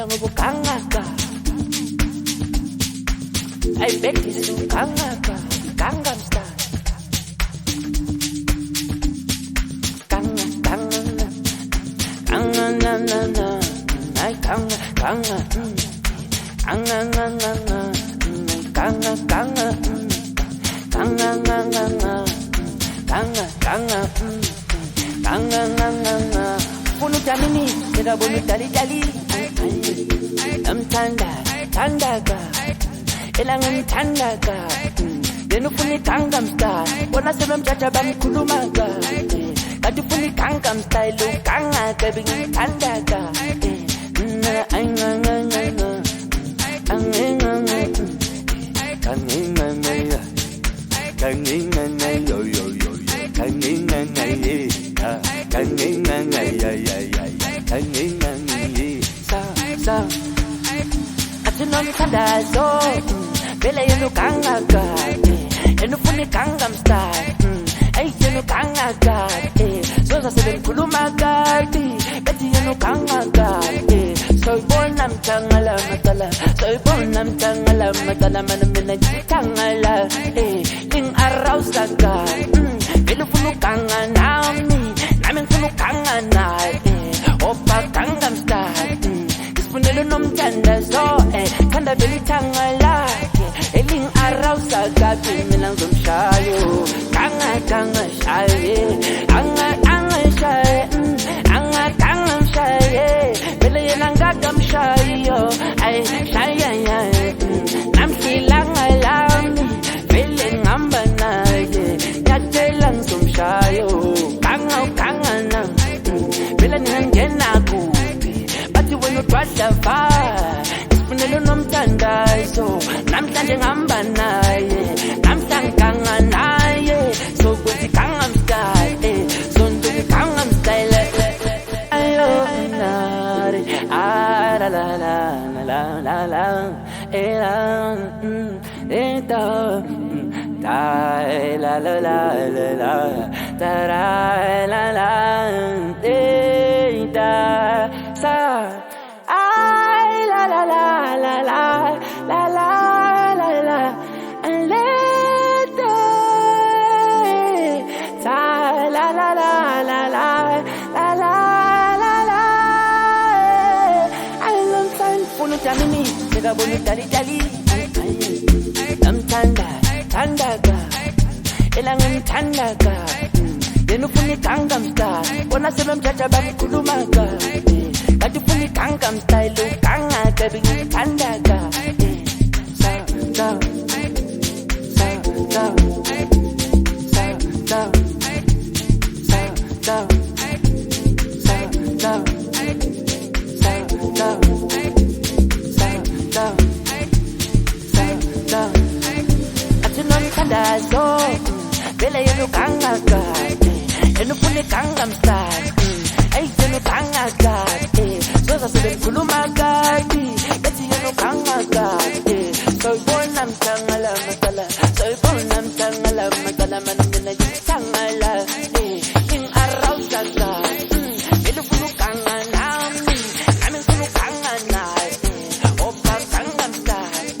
Mina ngobukangaka I beg this to kangaka Gangnam Style Ganga Ganga Ganga na na na I Ganga Ganga Ganga na na na Ganga Ganga Ganga na na na Ganga Ganga Ganga na na na Punu jamini Nida bunu dali dali Namtanda Tandaga Elangan tandaga Denufuni Gangnam Style Wana sebelum jaja bamkhulumaga Kati funi Gangnam Style Lu ganga Kebingi tandaga So, Bele yenu kangaga, yenu funi Gangnam Style. Ay yenu kangaga, so sa seben kulumaga, beti yenu kangaga. Soy bonam tangala matala, soy bonam tangala matala, manamina tangala. Ing araw saga, belu funu kanga nami, namin funu kanga na. Opa Gangnam Style. Punelo nom tanda so tanda beli tangala eling araw sa gabi milang shayo kanga kanga shaye anga anga shaye anga kanga shaye bele yang gagam shayo ay shaya ya nam silanga lami bele ngamba na ye yatelang shayo kanga kanga na bele ngena ku when you try to fight, Punelo nom tandai so namhlanje ngamba naye namhlanganga naye so kuthi Gangnam Style so nduku Gangnam Style ayo nare la la la la la la la eta dai la la la la la da la la eta sa ay la la la la la la la la la and let ta la la la la la la la la la I love time punu jamini nega bonu dali dali am tanda tandaga elangan tandaga denu funi Gangnam Style bona sebem jaja bamkhulumaga Kati funi Gangnam Style Lu ganga kebingi tandaga Sa sa Sa sa Sa sa Sa sa Sa sa Sa sa Sa sa Sa sa Atinon tanda so Bele yenu ganga ga Yenu funi Gangnam Style Ay yenu ganga ga so sa seben kulumaga beti yenu ganga ga soy bonam tangala matala soy bonam tangala matala manamina tangala in araw saga belu fulu ganga nami amin fulu ganga na opa Gangnam Style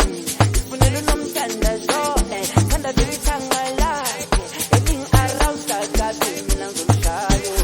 punelo nom tanda so tanda beli tangala in araw saga binang shayo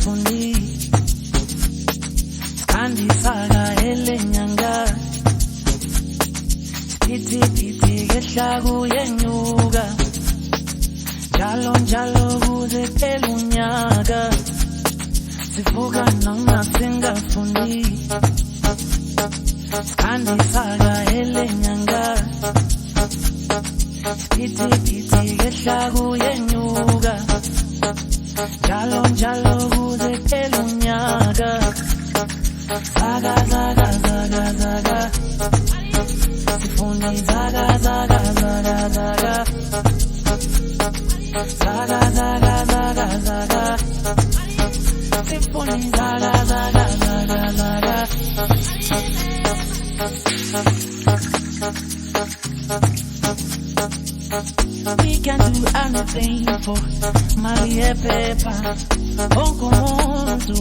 Fundi Kandi saga elenyanga Piti piti gesha kuyenyuka Njalo njalo kuze pelunyaka Sivuka noma singafundi Kandi saga elenyanga Isiphithiphithi kehla kuyenyuka njalo njalo kuze phele unyaka. Zaga zaga zaga zaga sifuni zaga zaga zaga zaga zaga zaga zaga zaga sifuni zaga zaga zaga zaga. We can do anything for Maria Pepa. Onkumuntu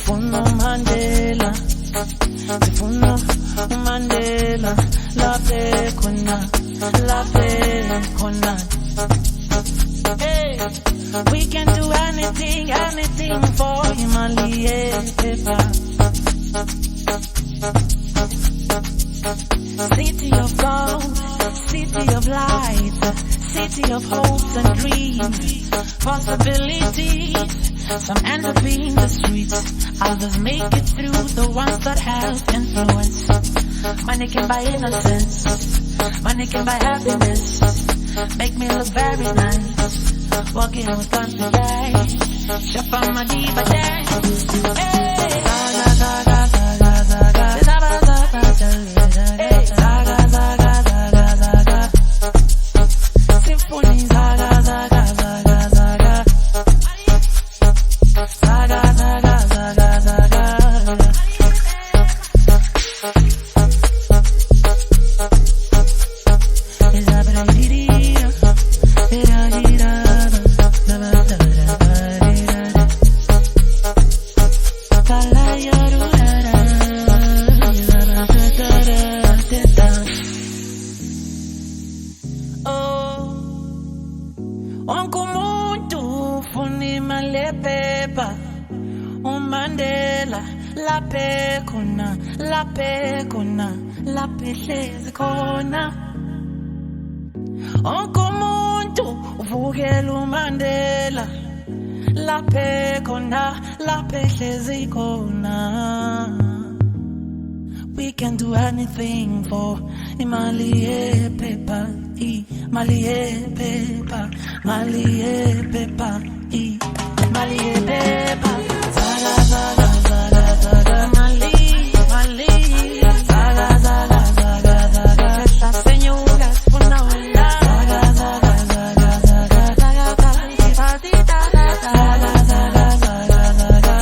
funo Mandela, funo Mandela. Lape kona, lape kona. Hey, we can do anything, anything for Maria Pepa. City of gold, city of light, city of hopes and dreams, possibilities. Some end up in the streets, others make it through, the ones that have influence. Money can buy innocence, money can buy happiness, make me look very nice, walking with confidence, shop on my diva dance. Hey, zaga zaga zaga zaga, zaga zaga zaga, hey, zaga zaga zaga zaga, symphony zaga zaga zaga zaga, zaga zaga zaga zaga. Lape kona, lape hlezi khona. Onkumuntu uvukela uMandela. Lape kona, lape hlezi khona. We can do anything for imali yePepa, imali yePepa, imali yePepa, imali yePepa. Zaga zaga zaga zaga mali. Zaga zaga zaga zaga, estas señoras una ola. Zaga zaga zaga zaga, zaga zaga zaga zaga zaga.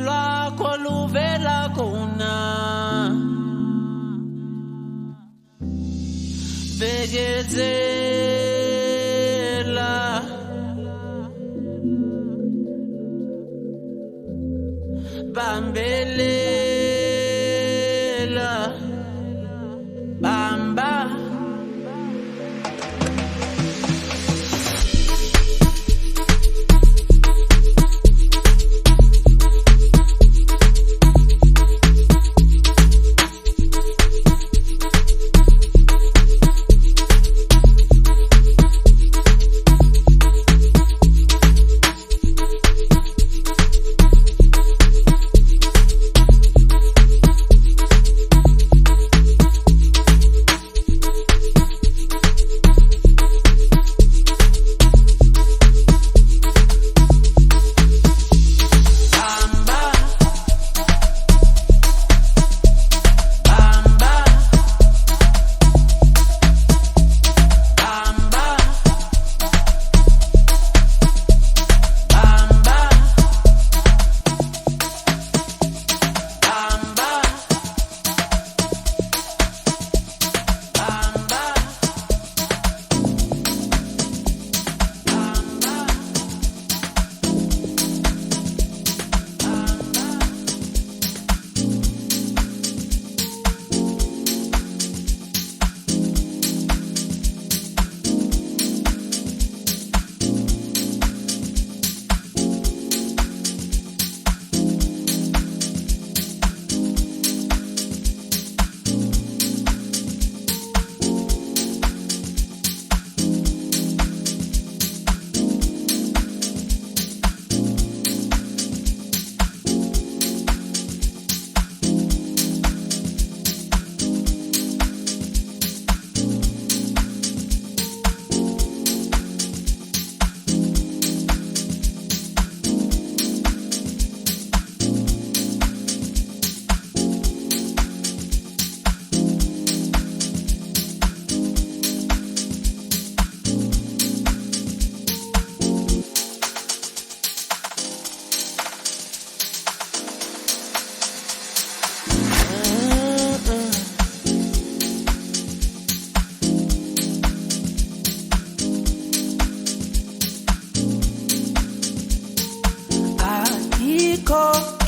lwakho luvela khona bekezela bambelela bamba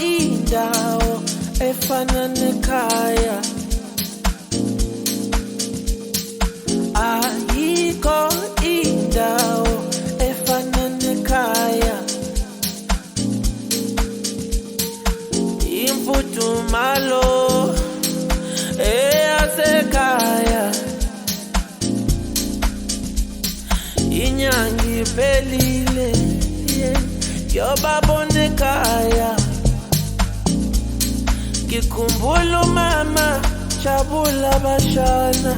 indawo efana nekhaya ayikho indawo efana nekhaya imfudumalo eyasekhaya inyanga iphelile yobabona ekhaya ngikhumbula umama jabula bashana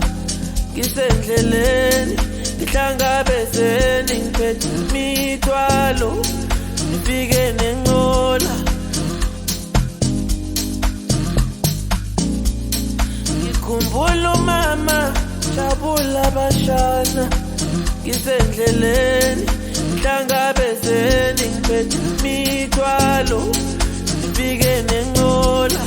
ngisendleleni ngihlangabezeni ngiphethe imithwalo ngifike nenqola ngikhumbula umama jabula bashana ngisendleleni ngihlangabezeni ngiphethe imithwalo ngifike nenqola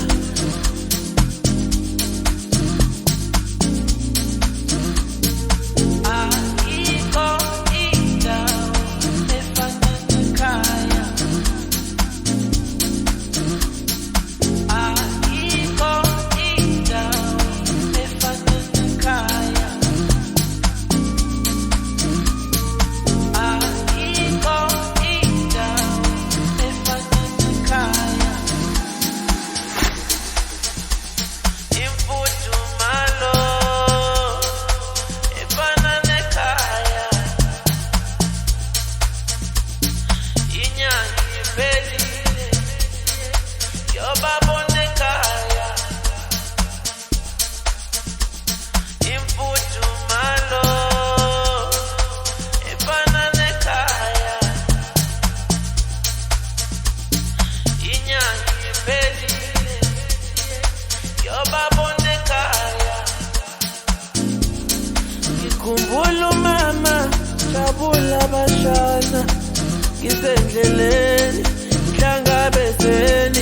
ngikhumbula umama jabula bashana ngisendleleni ngihlangabezeni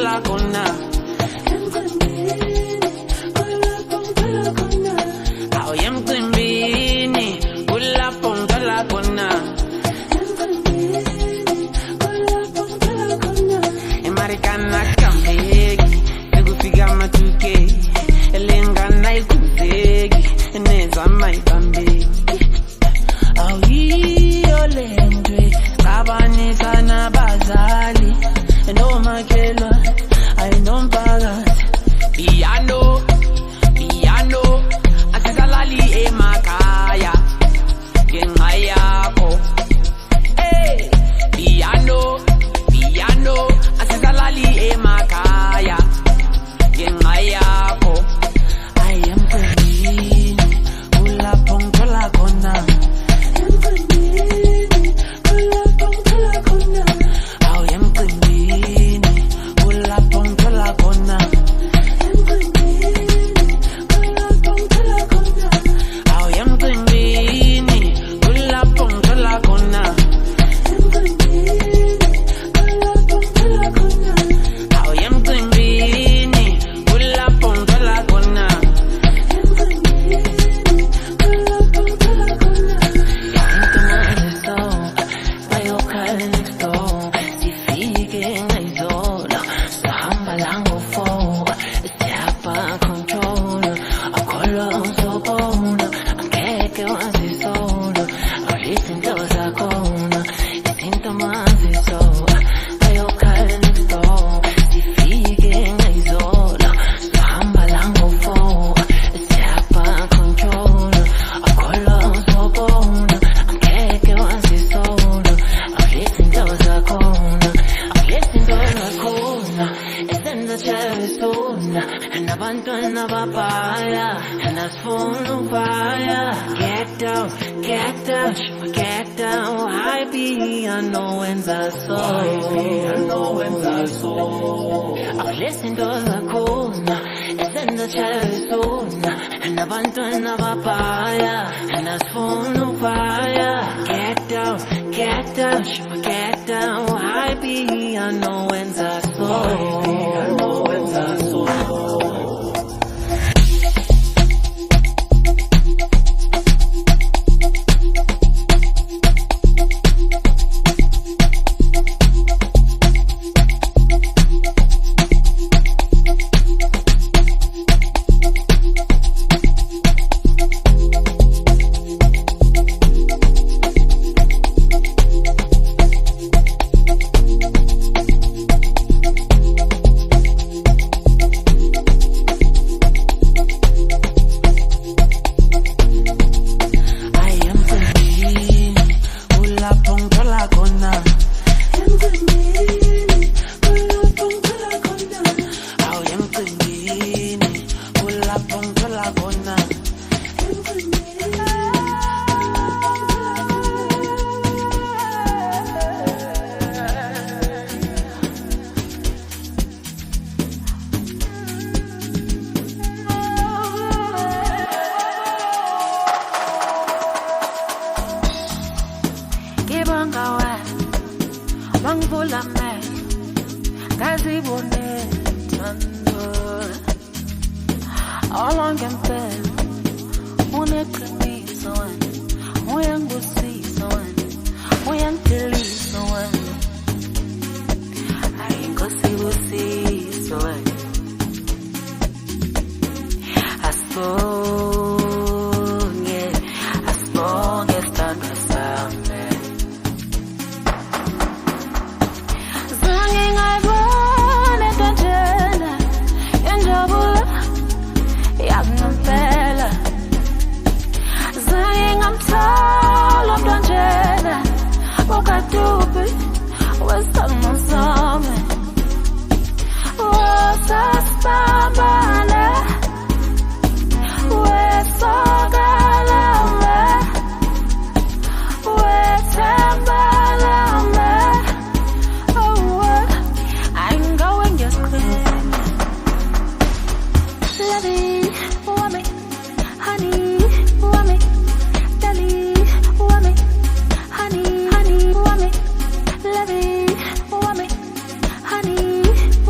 ngithola khona awu emcimbini kulapho ngithola khona emarikana kambeki ekufika ama-2K elengana ikuzeki enezama ibambeki awiyo lendwe qabanisa nabazali enomakhelwa ayinomphakathi piano asisalali emakhaya ngenxa yakho piano asisalali emakhaya ngenxa yakho ayemcimbini kulapho ngithola khona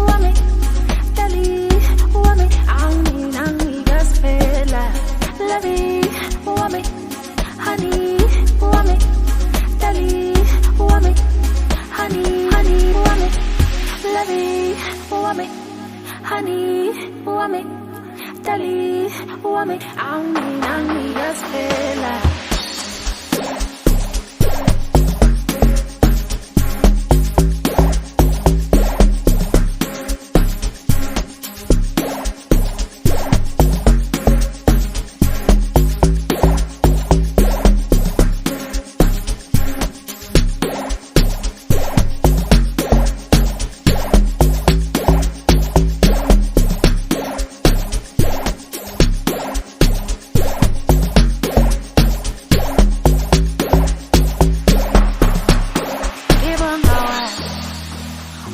Honey, wami, honey, wami, dali, wami, angmi, yaspela.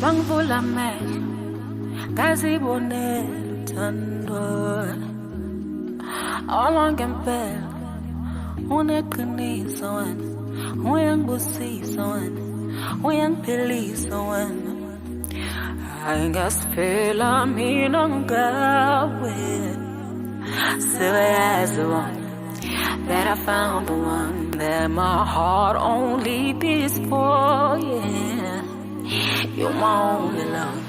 Mangvula amehlo ngazibonela uthando awala ngempela uneqiniso wena uyangibusisa wena uyangiphilisa wena hayi ngasiphela mina ngawe sewayazi wona that I found the one that my heart only beats for, yeah. You're my only love,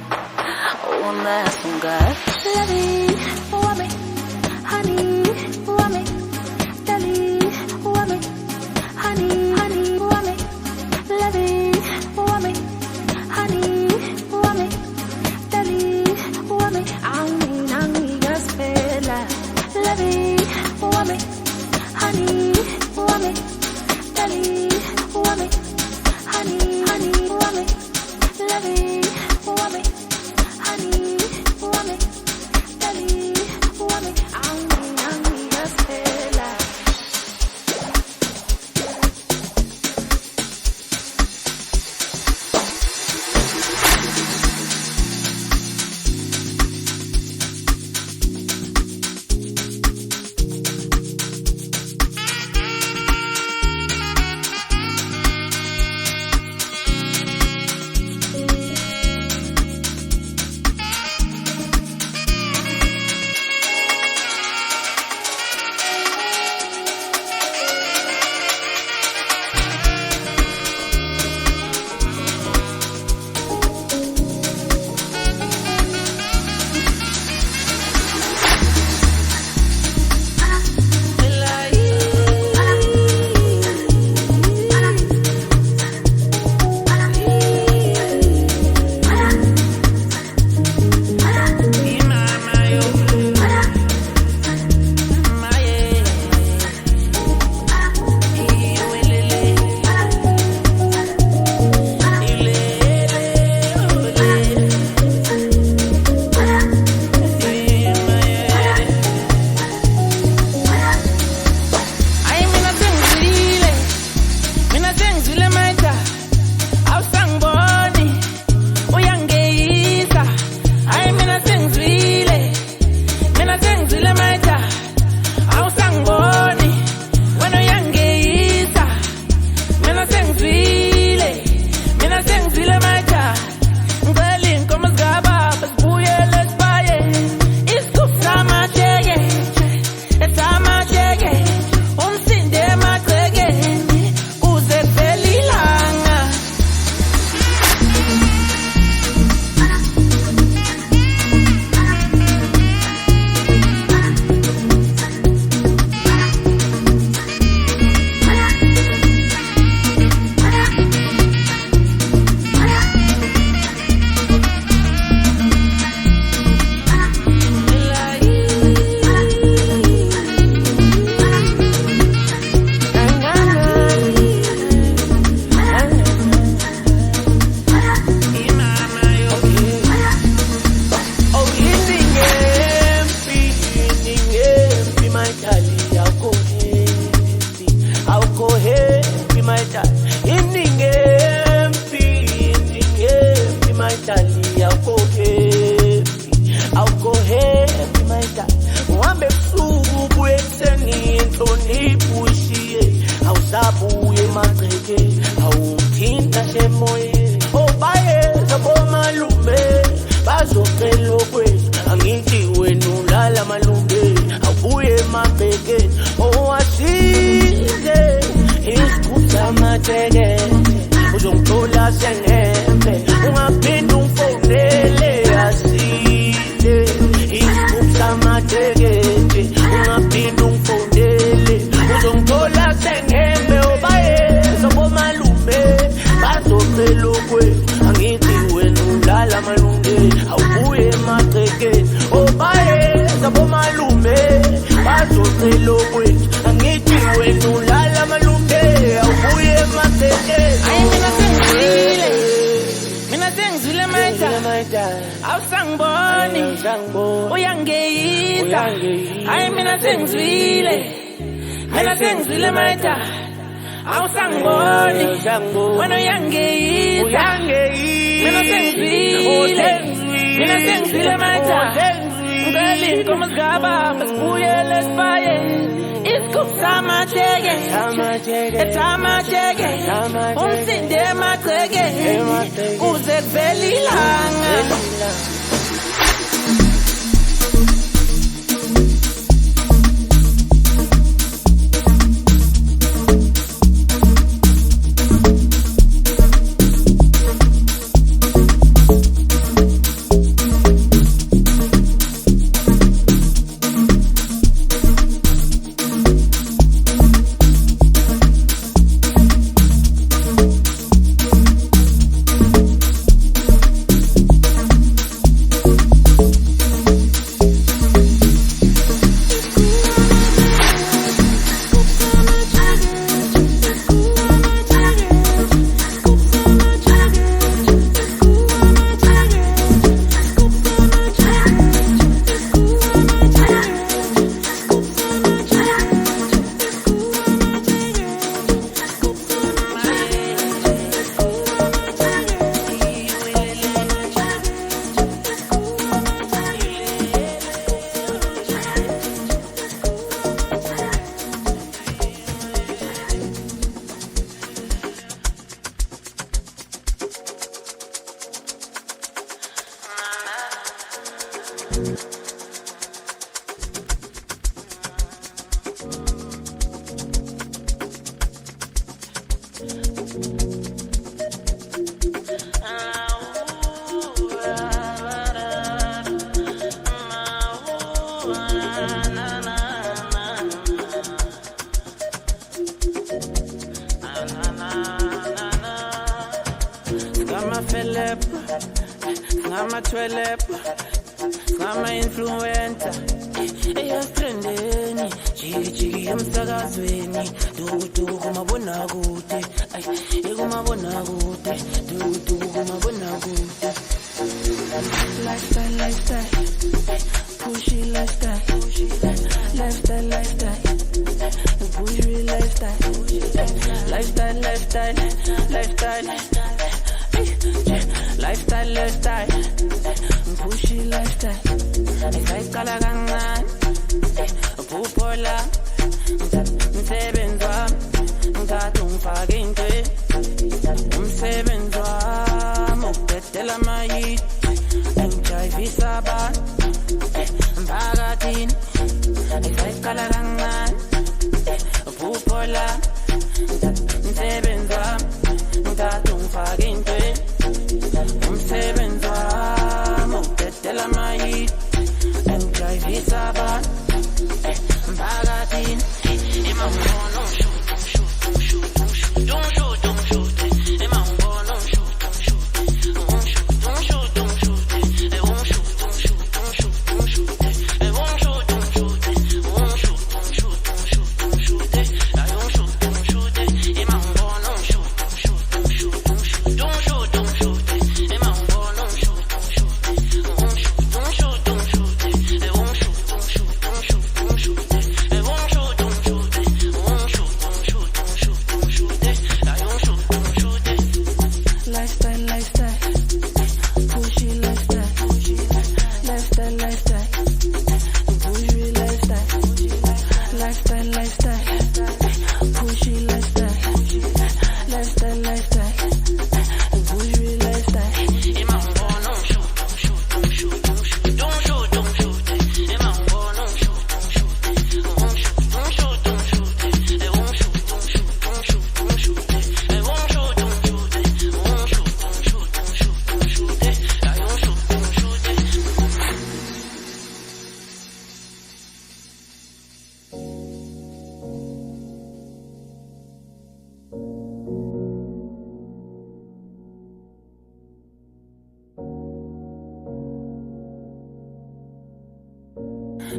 one last one, God. Lovey, wami, honey, wami, dali, wami, honey, wami, lovey, wami, honey, wami, dali, wami, angmi, yaspela. Lovey, wami, honey, wami, dali, wami, honey, wami. Lovey, wami, honey, wami, dali, wami, angmi, yaspela. Uzongithola sengembe ungaphinda ungifonele isicelo kwethu angithi wena ulala malunge awubuye emasekeni Ayi mina sengizwile maita awusangiboni uyangeyisa ayi mina sengizwile maita awusangiboni wena uyangeyisa mina sengizwile maita ngicela inkomo zikababa sibuyele esibayeni isigubhu samatsheke umsinde emagcekeni kuze kuvele ilanga Influencer eyastrendeni jiki emsakazweni dudu kumabonakude ekumabonakude dudu kumabonakude lifestyle pushy lifestyle pushy lifestyle pushy lifestyle Kala kancane uphola umsebenzi wami ngikade ungifake into umsebenzi wami ukudedela amayiti engijayivisa abantu mphakathini kala kancane uphola umsebenzi wami ngikade ungifake into umsebenzi wami ukudedela amayiti Isaba, Bagatin, Imambono,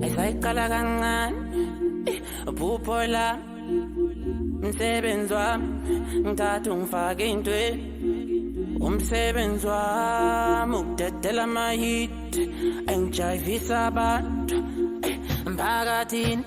Esayikala kancane Phupho lami umsebenzi wami ngithatha ungifake intweni umsebenzi wami ukudedela amahit engijayivisa abantu emphakathini.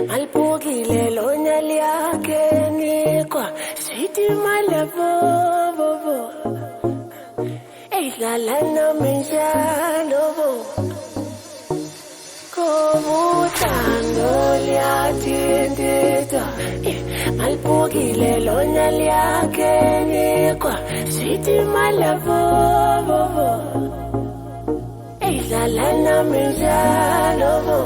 Malpukile lonya liyake nikwa Sweetie malabo Ehlala nami njalo Kobuthando liyathinthitha Malpukile lonya liyake nikwa Sweetie malabo Ehlala nami njalo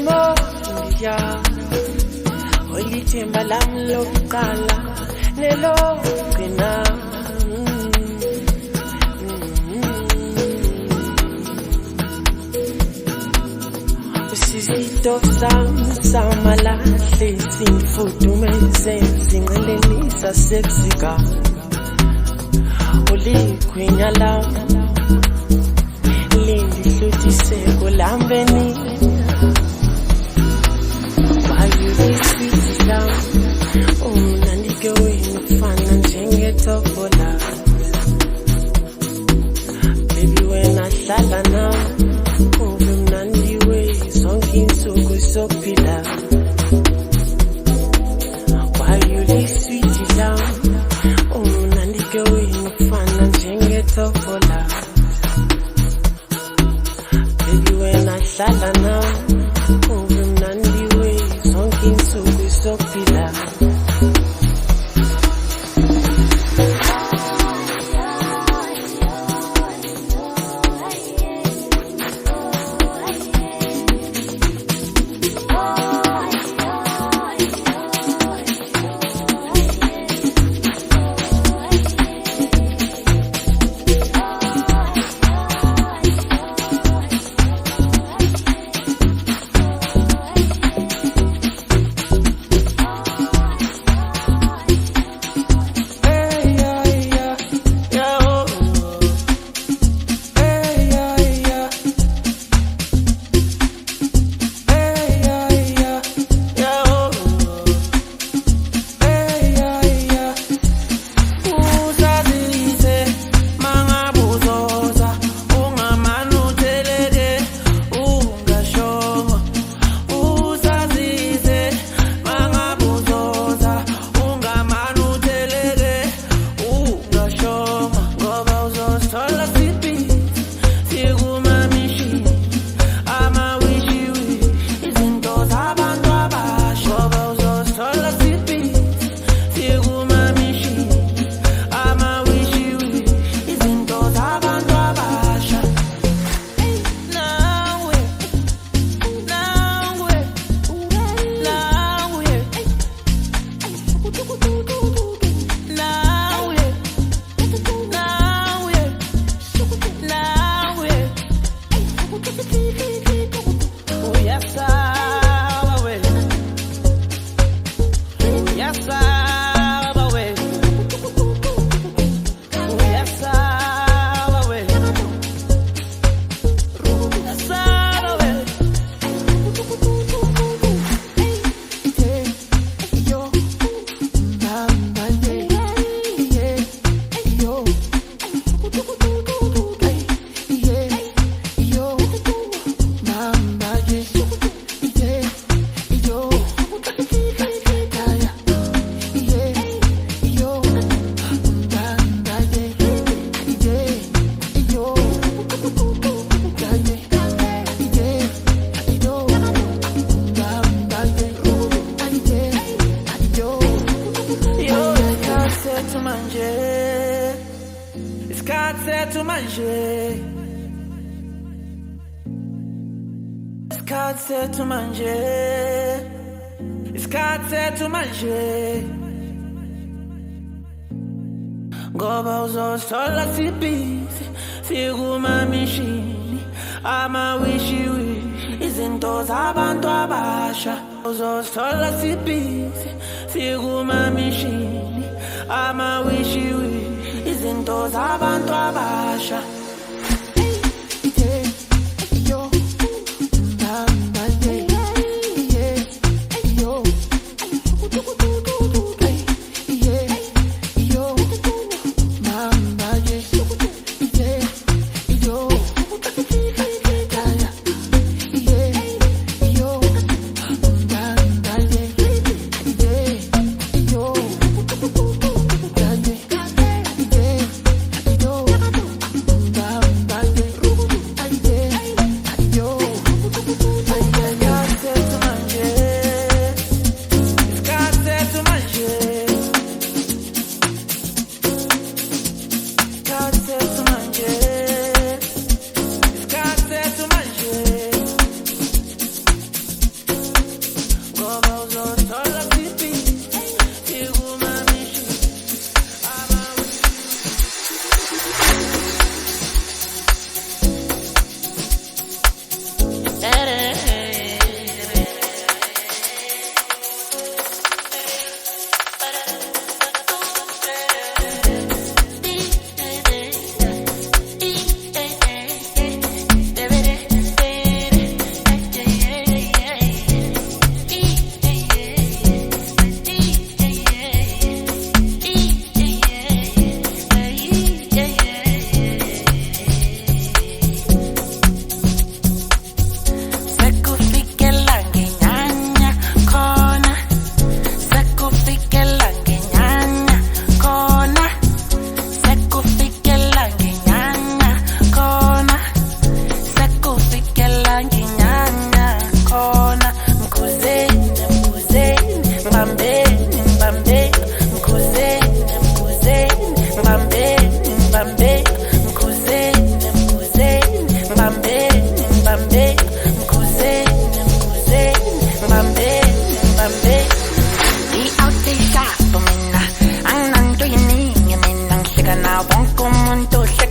moya olithemba lami lokuqala nelokugcina Usizito samalahle simfudumeze zinqelenisa sepsika ulikhwinya lami lindihlutise kulambeni Sweet love, nanike wenu fana njengetofola Baby wena hlala nami ube mnandiwe zonke insuku sophila Why you this sweet love, nanike wenu fana njengetofola Baby wena hlala nami ube mnandiwe zonke insuku sophila Ngoba uzothola sibhizi sikuma mishini amawishiwi izinto zabantu abasha uzothola sibhizi sikuma mishini amawishiwi izinto zabantu abasha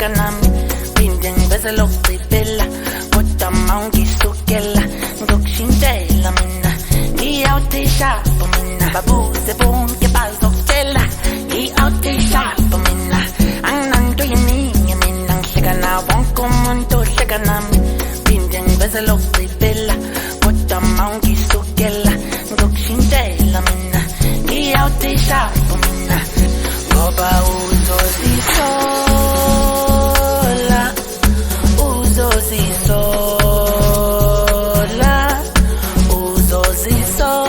uhleka nami phinde ngiveze lokugcibela kodwa mawungisukela ngizokushintshela mina ngiyawutishapo mina babuze bonke bazokutshela ngiyawutishapo mina anginanto yeningi mina ngihleka nawo wonke umuntu ohleka nami phinde ngiveze lokugcibela kodwa mawungisukela ngizokushintshela mina ngiyawutishapo mina ngoba uzozisola uzozisola uzozisola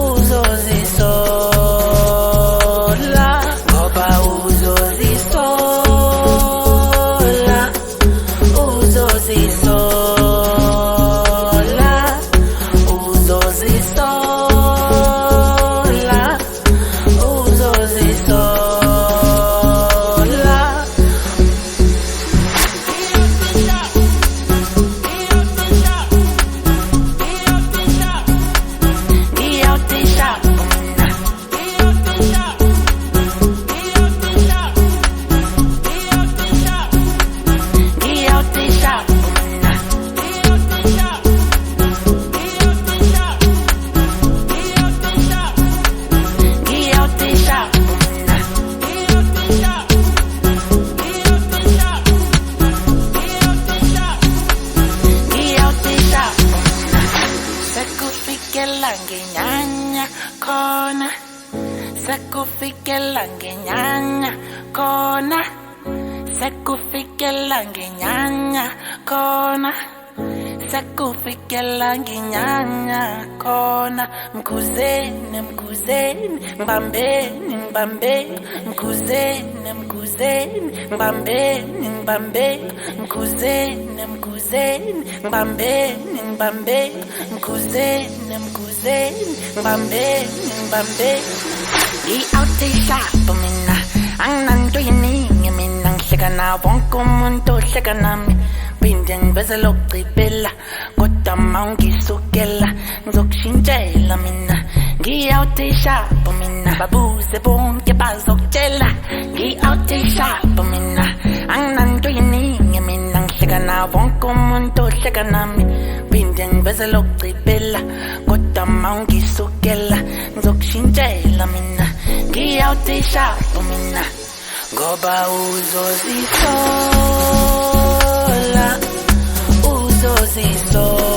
uzozisola ngoba uzozisola uzozisola uzozisola uzozisola Sekufikela ngenyanya khona sekufikela ngenyanya khona sekufikela ngenyanya khona sekufikela ngenyanya khona mkhuzeni mkhuzeni ngibambeni ngibambeni mkhuzeni mkhuzeni ngibambeni ngibambeni mkhuzeni mkhuzeni ngibambeni ngibambeni mkhuzeni mkhuzeni ngibambeni ngibambeni ngiyawutishapo mina anginanto yeningi mina ngihleka nawo wonke umuntu ohleka nami phinde ngiveze lokugcibela kodwa mawungisukela ngizokushintshela mina ngiyawutishapo mina babuze bonke bazokutshela ngiyawutishapo mina anginanto yeningi mina ngihleka nawo wonke umuntu ohleka nami phinde ngiveze lokugcibela kodwa mawungisukela ngizokushintshela mina ngiyawutishapo mina ngoba uzozisola uzozisola